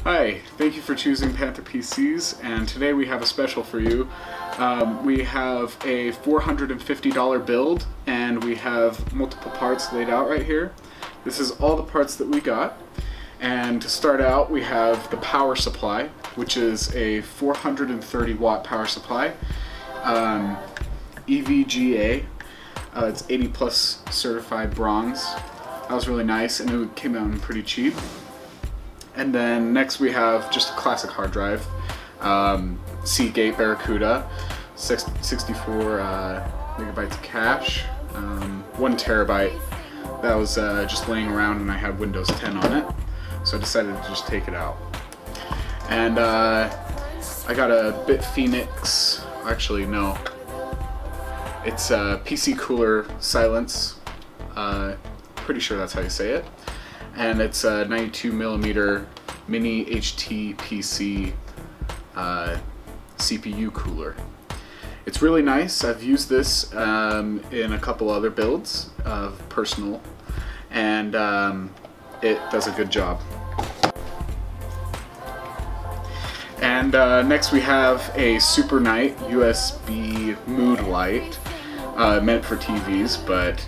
Hi, thank you for choosing PantherPCS, and today we have a special for you. We have a $450 build, and we have multiple parts laid out right here. This is all the parts that we got. And to start out, we have the power supply, which is a 430 watt power supply, EVGA. It's 80 plus certified bronze. That was really nice, and it came out pretty cheap. And then next we have just a classic hard drive, Seagate Barracuda, 64 megabytes of cache, 1 terabyte. That was just laying around, and I had Windows 10 on it, so I decided to just take it out. And I got a BitPhoenix. Actually, no, it's a PC Cooler Silence. Pretty sure that's how you say it. And it's a 92mm mini HTPC CPU cooler. It's really nice. I've used this in a couple other builds of personal, and it does a good job. And next we have a Super Night USB mood light, meant for TVs, but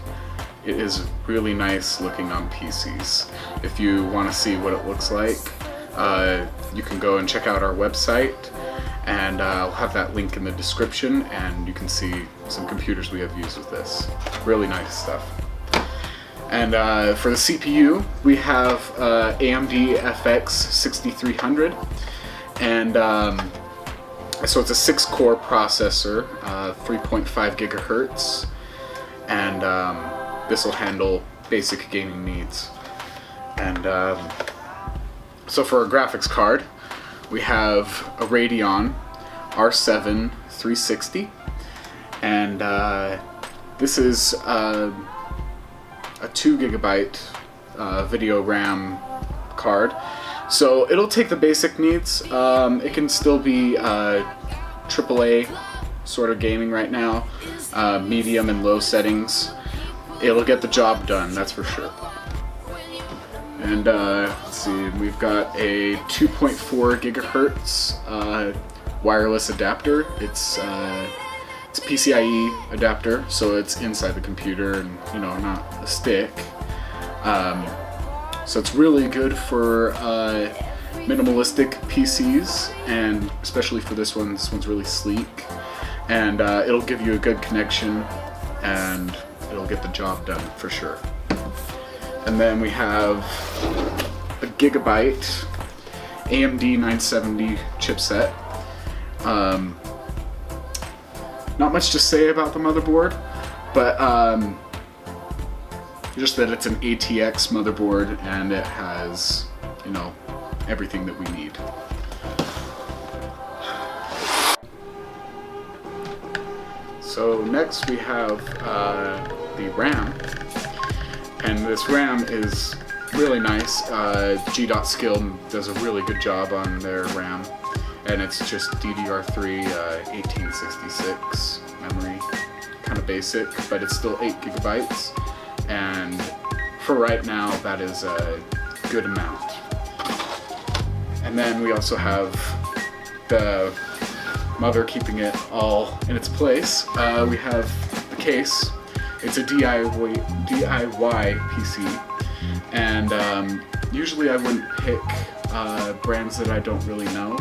it is really nice looking on PCs. If you want to see what it looks like, you can go and check out our website, and I'll have that link in the description, and you can see some computers we have used with this. Really nice stuff. And for the CPU, we have AMD FX 6300, and so it's a 6-core processor, 3.5 gigahertz, and this will handle basic gaming needs. And so for our graphics card, we have a Radeon R7 360, and this is a 2 gigabyte video RAM card. So it'll take the basic needs. It can still be AAA sort of gaming right now, medium and low settings. It'll get the job done, that's for sure. And let's see, we've got a 2.4 gigahertz wireless adapter. It's a PCIe adapter, so it's inside the computer and, you know, not a stick. So it's really good for minimalistic PCs, and especially for this one. This one's really sleek, and it'll give you a good connection, and it'll get the job done for sure. And then we have a gigabyte AMD 970 chipset. Not much to say about the motherboard, but just that it's an ATX motherboard, and it has, you know, everything that we need. So next we have the RAM, and this RAM is really nice. G.Skill does a really good job on their RAM, and it's just DDR3 1866 memory, kind of basic, but it's still 8 gigabytes, and for right now that is a good amount. And then we also have the mother keeping it all in its place. We have the case. It's a DIY PC, and usually I wouldn't pick brands that I don't really know,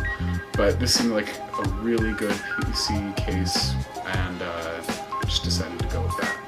but this seemed like a really good PC case, and just decided to go with that.